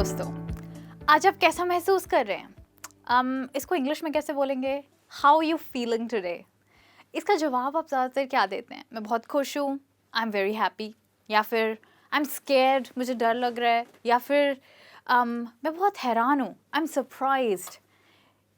दोस्तों, आज आप कैसा महसूस कर रहे हैं? इसको इंग्लिश में कैसे बोलेंगे? How you feeling today? इसका जवाब आप ज़्यादातर क्या देते हैं? मैं बहुत खुश हूँ, आई एम वेरी हैप्पी, या फिर आई एम स्केर्ड, मुझे डर लग रहा है, या फिर मैं बहुत हैरान हूँ, आई एम सरप्राइज्ड।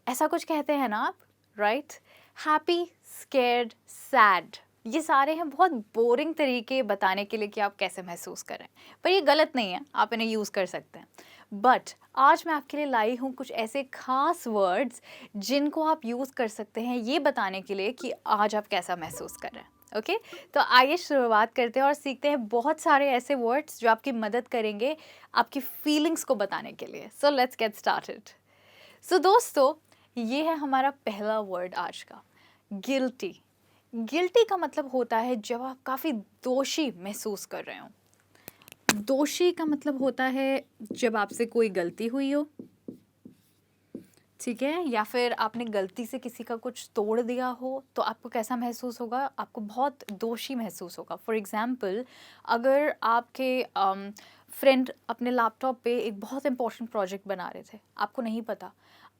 ऐसा कुछ कहते हैं ना आप, राइट? हैप्पी, स्केर्ड, सैड, ये सारे हैं बहुत बोरिंग तरीके बताने के लिए कि आप कैसे महसूस कर रहे हैं, पर ये गलत नहीं है, आप इन्हें यूज़ कर सकते हैं। बट आज मैं आपके लिए लाई हूँ कुछ ऐसे खास वर्ड्स जिनको आप यूज़ कर सकते हैं ये बताने के लिए कि आज आप कैसा महसूस कर रहे हैं। ओके, तो आइए शुरुआत करते हैं और सीखते हैं बहुत सारे ऐसे वर्ड्स जो आपकी मदद करेंगे आपकी फीलिंग्स को बताने के लिए। So let's get started. So दोस्तों, ये है हमारा पहला वर्ड आज का, गिल्टी। गिल्टी का मतलब होता है जब आप काफ़ी दोषी महसूस कर रहे हो। दोषी का मतलब होता है जब आपसे कोई गलती हुई हो, ठीक है, या फिर आपने गलती से किसी का कुछ तोड़ दिया हो, तो आपको कैसा महसूस होगा? आपको बहुत दोषी महसूस होगा। फॉर एग्जाम्पल, अगर आपके फ्रेंड अपने लैपटॉप पे एक बहुत इंपॉर्टेंट प्रोजेक्ट बना रहे थे, आपको नहीं पता,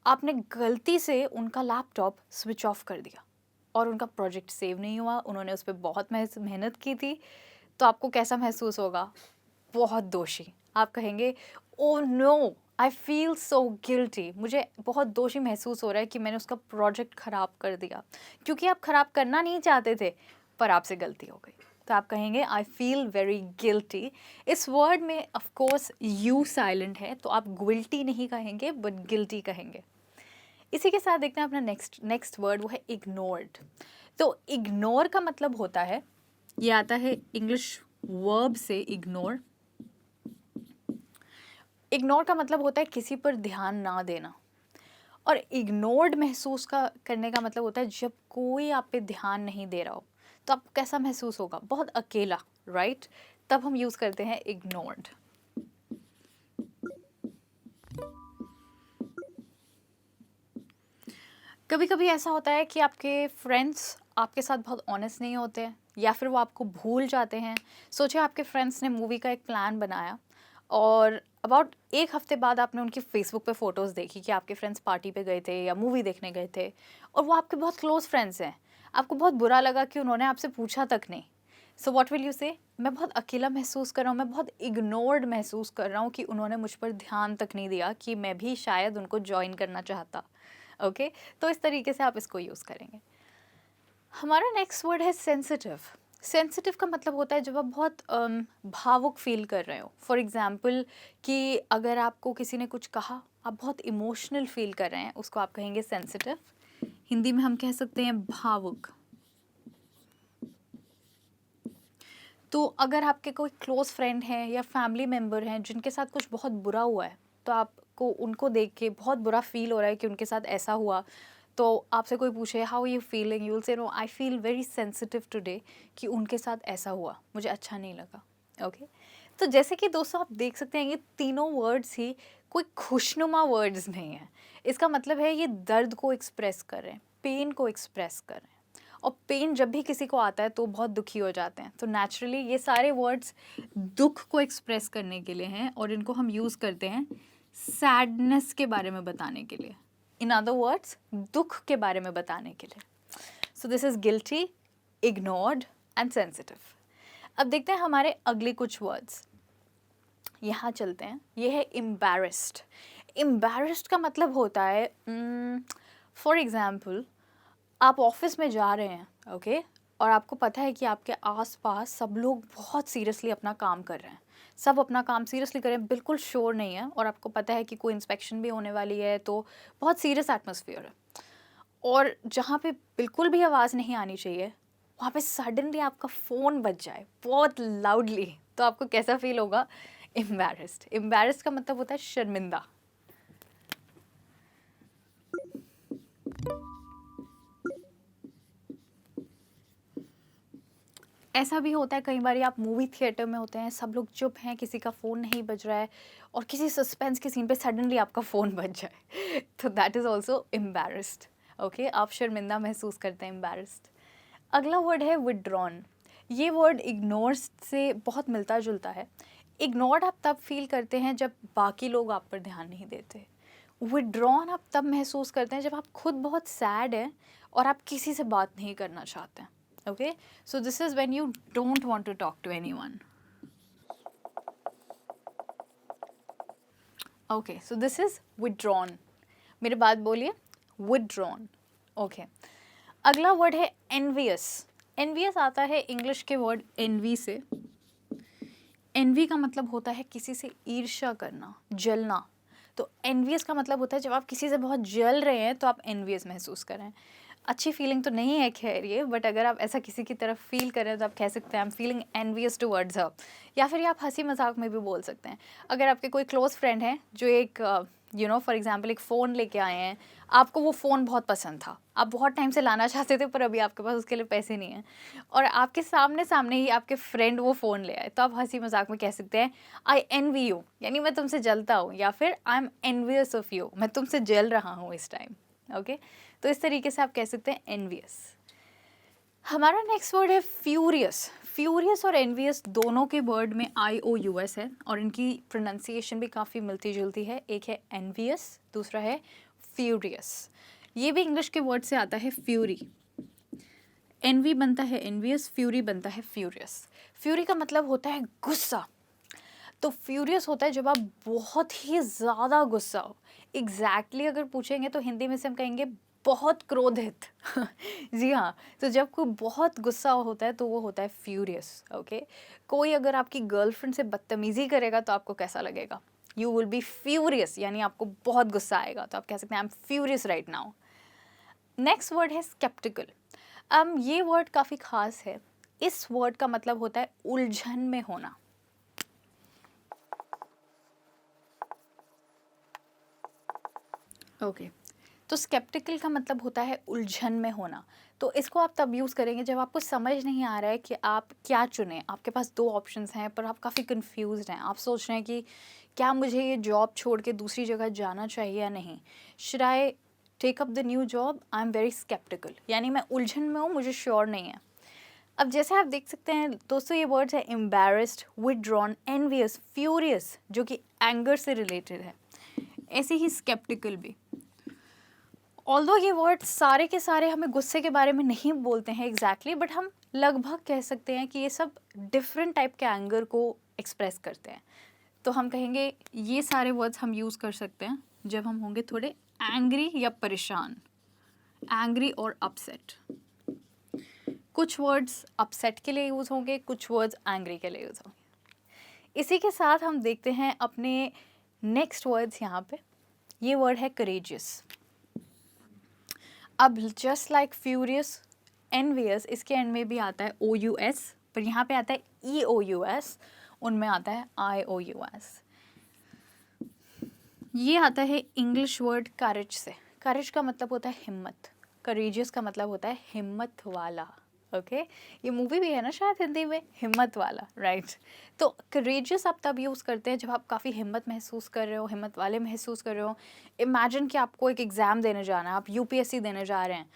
आपने गलती से उनका लैपटॉप स्विच ऑफ कर दिया और उनका प्रोजेक्ट सेव नहीं हुआ, उन्होंने उस पर बहुत मेहनत की थी, तो आपको कैसा महसूस होगा? बहुत दोषी। आप कहेंगे, oh no, I feel so guilty, मुझे बहुत दोषी महसूस हो रहा है कि मैंने उसका प्रोजेक्ट ख़राब कर दिया, क्योंकि आप ख़राब करना नहीं चाहते थे पर आपसे गलती हो गई। तो आप कहेंगे आई फील वेरी गिल्टी। इस वर्ड में ऑफ कोर्स यू साइलेंट है, तो आप गिल्टी नहीं कहेंगे बट गिल्टी कहेंगे। इसी के साथ देखते हैं अपना नेक्स्ट वर्ड, वो है इग्नोर्ड। तो इग्नोर का मतलब होता है, ये आता है इंग्लिश वर्ब से इग्नोर। इग्नोर का मतलब होता है किसी पर ध्यान ना देना, और इग्नोर्ड महसूस करने का मतलब होता है जब कोई आप पे ध्यान नहीं दे रहा हो, तो आपको कैसा महसूस होगा? बहुत अकेला, राइट? तब हम यूज़ करते हैं इग्नोर्ड। कभी कभी ऐसा होता है कि आपके फ्रेंड्स आपके साथ बहुत ऑनेस्ट नहीं होते हैं, या फिर वो आपको भूल जाते हैं। सोचिए आपके फ्रेंड्स ने मूवी का एक प्लान बनाया और अबाउट एक हफ्ते बाद आपने उनकी फेसबुक पे फ़ोटोज़ देखी कि आपके फ्रेंड्स पार्टी पे गए थे या मूवी देखने गए थे, और वो आपके बहुत क्लोज फ्रेंड्स हैं। आपको बहुत बुरा लगा कि उन्होंने आपसे पूछा तक नहीं। सो व्हाट विल यू से? मैं बहुत अकेला महसूस कर रहा हूँ, मैं बहुत इग्नोर्ड महसूस कर रहा हूँ कि उन्होंने मुझ पर ध्यान तक नहीं दिया कि मैं भी शायद उनको ज्वाइन करना चाहता। ओके, तो इस तरीके से आप इसको यूज़ करेंगे। हमारा नेक्स्ट वर्ड है सेंसिटिव। सेंसिटिव का मतलब होता है जब आप बहुत भावुक फील कर रहे हो। फॉर एग्जाम्पल, कि अगर आपको किसी ने कुछ कहा, आप बहुत इमोशनल फील कर रहे हैं, उसको आप कहेंगे सेंसिटिव। हिंदी में हम कह सकते हैं भावुक। तो अगर आपके कोई क्लोज फ्रेंड हैं या फैमिली मेम्बर हैं जिनके साथ कुछ बहुत बुरा हुआ है, तो आपको उनको देख के बहुत बुरा फील हो रहा है कि उनके साथ ऐसा हुआ, तो आपसे कोई पूछे how you feeling, you will say no I feel very sensitive today, कि उनके साथ ऐसा हुआ, मुझे अच्छा नहीं लगा। ओके, तो जैसे कि दोस्तों आप देख सकते हैं, ये तीनों वर्ड्स ही कोई खुशनुमा वर्ड्स नहीं है। इसका मतलब है ये दर्द को एक्सप्रेस कर रहे हैं, पेन को एक्सप्रेस कर रहे हैं, और पेन जब भी किसी को आता है तो बहुत दुखी हो जाते हैं। तो नेचुरली ये सारे वर्ड्स दुख को एक्सप्रेस करने के लिए हैं, और इनको हम यूज़ करते हैं सैडनेस के बारे में बताने के लिए, इन अदर वर्ड्स दुख के बारे में बताने के लिए। सो this is guilty, ignored and sensitive. अब देखते हैं हमारे अगले कुछ वर्ड्स। यहाँ चलते हैं, ये है एम्बैरेस्ड। एम्बैरेस्ड का मतलब होता है, फॉर एग्जाम्पल, आप ऑफिस में जा रहे हैं, ओके, और आपको पता है कि आपके आसपास सब लोग बहुत सीरियसली अपना काम कर रहे हैं, सब अपना काम सीरियसली कर रहे हैं, बिल्कुल श्योर नहीं है, और आपको पता है कि कोई इंस्पेक्शन भी होने वाली है, तो बहुत सीरियस एटमॉस्फेयर है, और जहाँ पे बिल्कुल भी आवाज़ नहीं आनी चाहिए, वहाँ पे सडनली आपका फ़ोन बज जाए बहुत लाउडली, तो आपको कैसा फील होगा? एम्बैरेस्ड। एम्बैरेस्ड का मतलब होता है शर्मिंदा। ऐसा भी होता है कई बार, आप मूवी थिएटर में होते हैं, सब लोग चुप हैं, किसी का फ़ोन नहीं बज रहा है, और किसी सस्पेंस के सीन पे सडनली आपका फ़ोन बज जाए तो that is also embarrassed. Okay, आप शर्मिंदा महसूस करते हैं, एम्बैरेस्ड। अगला वर्ड है विड्रॉन। ये वर्ड इग्नोर से बहुत मिलता जुलता है। इग्नोर्ड आप तब फील करते हैं जब बाकी लोग आप पर ध्यान नहीं देते। विथड्रॉन आप तब महसूस करते हैं जब आप खुद बहुत सैड हैं और आप किसी से बात नहीं करना चाहते हैं। Okay, so this is when you don't want to talk to anyone. Okay, so this is withdrawn. मेरे बात बोलिए, विथड्रॉन। ओके, अगला वर्ड है एनवियस। एनवियस आता है इंग्लिश के वर्ड एनवी से। एनवी का मतलब होता है किसी से ईर्ष्या करना, जलना। तो एनवियस का मतलब होता है जब आप किसी से बहुत जल रहे हैं तो आप एनवियस महसूस करें। अच्छी फीलिंग तो नहीं है खैर ये, बट अगर आप ऐसा किसी की तरफ फील करें तो आप कह सकते हैं I am feeling envious towards हर। या फिर आप हंसी मजाक में भी बोल सकते हैं। अगर आपके कोई क्लोज फ्रेंड है जो एक फॉर एग्जाम्पल एक फ़ोन लेके आए हैं, आपको वो फ़ोन बहुत पसंद था, आप बहुत टाइम से लाना चाहते थे पर अभी आपके पास उसके लिए पैसे नहीं हैं, और आपके सामने सामने ही आपके फ्रेंड वो फ़ोन ले आए, तो आप हंसी मजाक में कह सकते हैं आई एनवी यू, यानी मैं तुमसे जलता हूँ, या फिर I am envious of you, मैं तुमसे जल रहा हूँ इस टाइम। ओके, तो इस तरीके से आप कह सकते हैं एनवियस। हमारा नेक्स्ट वर्ड है फ्यूरियस। फ्यूरियस और एनवियस दोनों के वर्ड में IOUS है और इनकी प्रोनाउंसिएशन भी काफ़ी मिलती जुलती है। एक है एनवियस, दूसरा है फ्यूरियस। ये भी इंग्लिश के वर्ड से आता है फ्यूरी। एनवी बनता है एनवियस, फ्यूरी बनता है फ्यूरियस। फ्यूरी का मतलब होता है गुस्सा। तो फ्यूरियस होता है जब आप बहुत ही ज़्यादा गुस्सा हो। एग्जैक्टली अगर पूछेंगे तो हिंदी में से हम कहेंगे बहुत क्रोधित। जी हाँ, तो जब कोई बहुत गुस्सा होता है तो वो होता है फ्यूरियस। ओके, कोई अगर आपकी गर्लफ्रेंड से बदतमीज़ी करेगा तो आपको कैसा लगेगा? यू विल बी फ्यूरियस, यानी आपको बहुत गुस्सा आएगा, तो आप कह सकते हैं I am furious right now. Next word है स्केप्टिकल। ये वर्ड काफ़ी खास है। इस वर्ड का मतलब होता है उलझन में होना। ओके, तो स्केप्टिकल का मतलब होता है उलझन में होना। तो इसको आप तब यूज़ करेंगे जब आपको समझ नहीं आ रहा है कि आप क्या चुनें। आपके पास दो ऑप्शंस हैं पर आप काफ़ी कंफ्यूज्ड हैं। आप सोच रहे हैं कि क्या मुझे ये जॉब छोड़ के दूसरी जगह जाना चाहिए या नहीं। Should I take up the new job? I am very sceptical, यानी मैं उलझन में हूँ, मुझे श्योर नहीं है। अब जैसे आप देख सकते हैं दोस्तों, ये वर्ड्स है एम्बैरेस्ड, विथड्रॉन, एनवियस, फ्यूरियस, जो कि एंगर से रिलेटेड है। ऐसे ही स्केप्टिकल भी। ऑल्दो ये वर्ड सारे के सारे हमें गुस्से के बारे में नहीं बोलते हैं एग्जैक्टली, बट हम लगभग कह सकते हैं कि ये सब डिफरेंट टाइप के एंगर को एक्सप्रेस करते हैं। तो हम कहेंगे ये सारे वर्ड्स हम यूज़ कर सकते हैं जब हम होंगे थोड़े एंग्री या परेशान, एंग्री और अपसेट। कुछ वर्ड्स अपसेट के लिए यूज़ होंगे, कुछ वर्ड्स एंग्री के लिए यूज़ होंगे। इसी के साथ हम देखते हैं अपने नेक्स्ट वर्ड्स यहाँ पे। ये वर्ड है करेजियस। अब जस्ट लाइक फ्यूरियस, एनवियस, इसके एंड में भी आता है OUS, पर यहाँ पे आता है EOUS, उनमें आता है IOUS। ये आता है इंग्लिश वर्ड करेज से। करेज का मतलब होता है हिम्मत, करेजियस का मतलब होता है हिम्मत वाला। ओके, ये मूवी भी है ना शायद हिंदी में, हिम्मत वाला, राइट। तो करेजियस आप तब यूज़ करते हैं जब आप काफ़ी हिम्मत महसूस कर रहे हो, हिम्मत वाले महसूस कर रहे हो। इमेजिन कि आपको एक एग्ज़ाम देने जाना है, आप UPSC देने जा रहे हैं,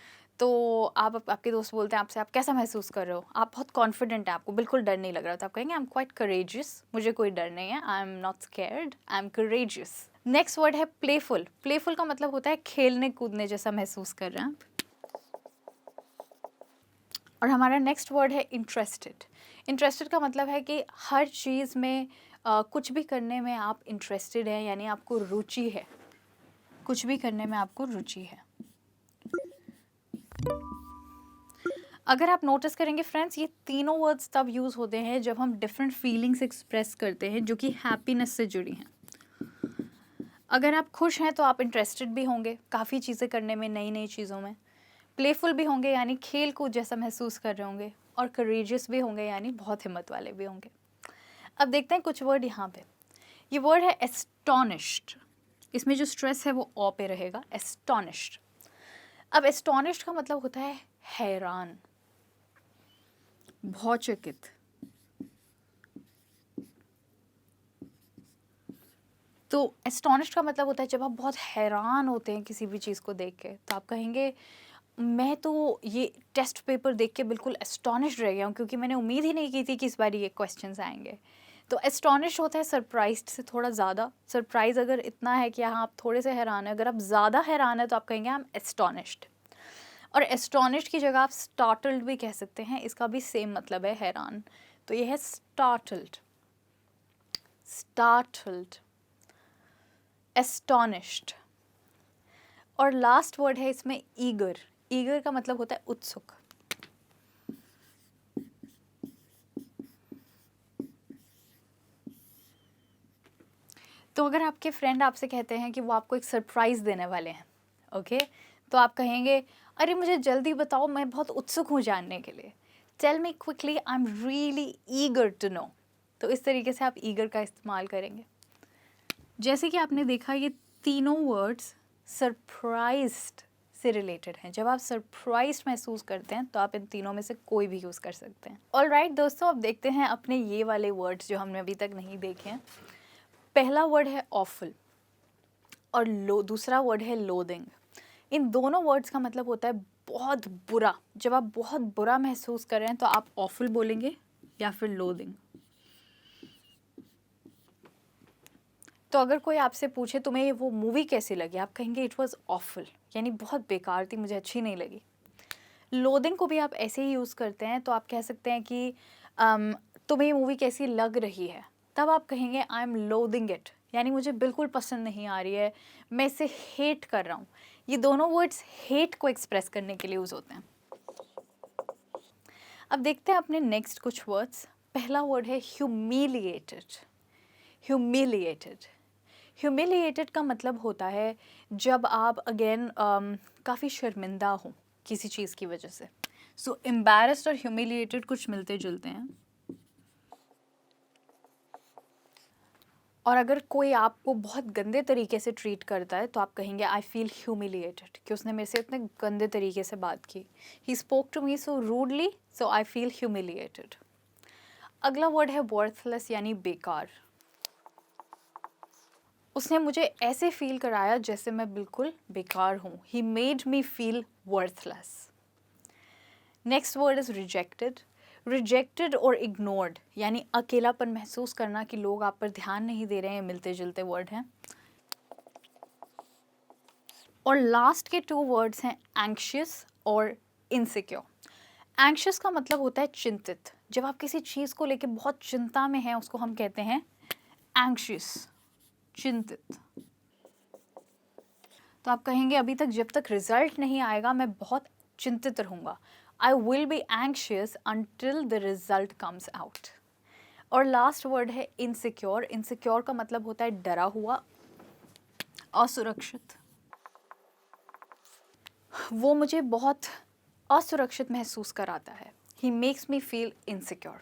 तो आपके दोस्त बोलते हैं आपसे, आप कैसा महसूस कर रहे हो? आप बहुत कॉन्फिडेंट हैं, आपको बिल्कुल डर नहीं लग रहा, तो आप कहेंगे आई एम क्वाइट करेजियस, मुझे कोई डर नहीं है, I am not scared, I am courageous. Next word है प्लेफुल। प्लेफुल का मतलब होता है खेलने कूदने जैसा महसूस कर रहे हैं आप। और हमारा नेक्स्ट वर्ड है इंटरेस्टेड। इंटरेस्टेड का मतलब है कि हर चीज़ में कुछ भी करने में आप इंटरेस्टेड हैं, यानी आपको रुचि है, कुछ भी करने में आपको रुचि है। अगर आप नोटिस करेंगे फ्रेंड्स, ये तीनों वर्ड्स तब यूज़ होते हैं जब हम डिफरेंट फीलिंग्स एक्सप्रेस करते हैं जो कि हैप्पीनेस से जुड़ी हैं। अगर आप खुश हैं तो आप इंटरेस्टेड भी होंगे काफ़ी चीज़ें करने में, नई नई चीज़ों में। प्लेफुल भी होंगे यानी खेल कूद जैसा महसूस कर रहे होंगे, और करेजियस भी होंगे यानी बहुत हिम्मत वाले भी होंगे। अब देखते हैं कुछ वर्ड यहाँ पे। ये वर्ड है एस्टोनिश्ड। इसमें जो स्ट्रेस है वो ओ पे रहेगा, एस्टोनिश्ड। अब एस्टोनिश्ड का मतलब होता है हैरान, भौचकित। तो एस्टोनिश्ड का मतलब होता है जब आप बहुत हैरान होते हैं किसी भी चीज़ को देख के, तो आप कहेंगे मैं तो ये टेस्ट पेपर देख के बिल्कुल एस्टोनिश्ड रह गया हूँ, क्योंकि मैंने उम्मीद ही नहीं की थी कि इस बार ये क्वेश्चंस आएंगे। तो एस्टोनिश होता है सरप्राइज्ड से थोड़ा ज़्यादा। सरप्राइज अगर इतना है कि हाँ आप थोड़े से हैरान हैं, अगर आप ज़्यादा हैरान हैं तो आप कहेंगे आई एम एस्टोनिश्ड। और एस्टोनिश्ड की जगह आप स्टार्टल्ड भी कह सकते हैं, इसका भी सेम मतलब है हैरान। तो ये है स्टार्टल्ड, स्टार्टल्ड, एस्टोनिश्ड। और लास्ट वर्ड है इसमें ईगर। ईगर का मतलब होता है उत्सुक। तो अगर आपके फ्रेंड आपसे कहते हैं कि वो आपको एक सरप्राइज़ देने वाले हैं, ओके, तो आप कहेंगे अरे मुझे जल्दी बताओ, मैं बहुत उत्सुक हूँ जानने के लिए। Tell me quickly, I am really eager to know. तो इस तरीके से आप ईगर का इस्तेमाल करेंगे। जैसे कि आपने देखा ये तीनों वर्ड्स सरप्राइज्ड से रिलेटेड हैं। जब आप सरप्राइज्ड महसूस करते हैं तो आप इन तीनों में से कोई भी यूज़ कर सकते हैं। ऑलराइट दोस्तों, अब देखते हैं अपने ये वाले वर्ड्स जो हमने अभी तक नहीं देखे हैं। पहला वर्ड है ऑफुल और दूसरा वर्ड है लोदिंग। इन दोनों वर्ड्स का मतलब होता है बहुत बुरा। जब आप बहुत बुरा महसूस कर रहे हैं तो आप ऑफुल बोलेंगे या फिर लोदिंग। तो अगर कोई आपसे पूछे तुम्हें ये वो मूवी कैसी लगी, आप कहेंगे इट वाज ऑफुल, यानी बहुत बेकार थी, मुझे अच्छी नहीं लगी। लोदिंग को भी आप ऐसे ही यूज़ करते हैं, तो आप कह सकते हैं कि तुम्हें ये मूवी कैसी लग रही है, तब आप कहेंगे आई एम लोदिंग इट, यानी मुझे बिल्कुल पसंद नहीं आ रही है, मैं इसे हेट कर रहा हूँ। ये दोनों वर्ड्स हेट को एक्सप्रेस करने के लिए यूज़ होते हैं। अब देखते हैं अपने नेक्स्ट कुछ वर्ड्स। पहला वर्ड है ह्यूमिलिएटेड। ह्यूमिलिएटेड, ह्यूमिलिएटेड का मतलब होता है जब आप अगेन काफ़ी शर्मिंदा हो किसी चीज़ की वजह से। सो एम्बैरेस्ड और ह्यूमिलिएटेड कुछ मिलते जुलते हैं। और अगर कोई आपको बहुत गंदे तरीके से ट्रीट करता है तो आप कहेंगे आई फील ह्यूमिलिएटेड, कि उसने मेरे से इतने गंदे तरीके से बात की। He spoke to me so rudely, so I feel humiliated. अगला वर्ड है वर्थलेस, यानी बेकार। उसने मुझे ऐसे फील कराया जैसे मैं बिल्कुल बेकार हूँ। He made me feel worthless. Next word is rejected. Rejected और इग्नोर्ड, यानी अकेलापन महसूस करना कि लोग आप पर ध्यान नहीं दे रहे हैं, मिलते जुलते वर्ड हैं। और लास्ट के टू वर्ड्स हैं एंग्शियस और इनसिक्योर। एंग्शियस का मतलब होता है चिंतित। जब आप किसी चीज़ को लेकर बहुत चिंता में हैं उसको हम कहते हैं एंग्शियस, चिंतित। तो आप कहेंगे अभी तक जब तक रिजल्ट नहीं आएगा मैं बहुत चिंतित रहूँगा। I will be anxious until the result comes out. और लास्ट वर्ड है इनसिक्योर। इनसिक्योर का मतलब होता है डरा हुआ, असुरक्षित। वो मुझे बहुत असुरक्षित महसूस कराता है। He makes me feel insecure.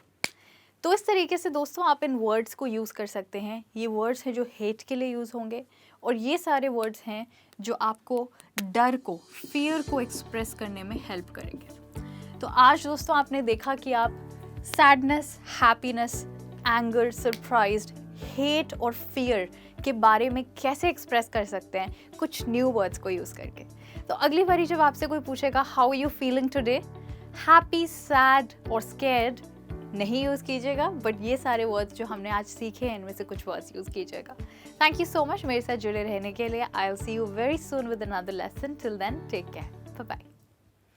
तो इस तरीके से दोस्तों आप इन वर्ड्स को यूज़ कर सकते हैं। ये वर्ड्स हैं जो हेट के लिए यूज़ होंगे, और ये सारे वर्ड्स हैं जो आपको डर को, फियर को एक्सप्रेस करने में हेल्प करेंगे। तो आज दोस्तों आपने देखा कि आप sadness, happiness, anger, surprised, hate और फियर के बारे में कैसे एक्सप्रेस कर सकते हैं कुछ न्यू वर्ड्स को यूज़ करके। तो अगली बारी जब आपसे कोई पूछेगा how you feeling today, happy, sad और स्कैर्ड नहीं यूज़ कीजिएगा, बट ये सारे वर्ड्स जो हमने आज सीखे हैं इनमें से कुछ वर्ड्स यूज़ कीजिएगा। थैंक यू सो मच मेरे साथ जुड़े रहने के लिए। I will see you very soon with another lesson. Till then take care, bye bye.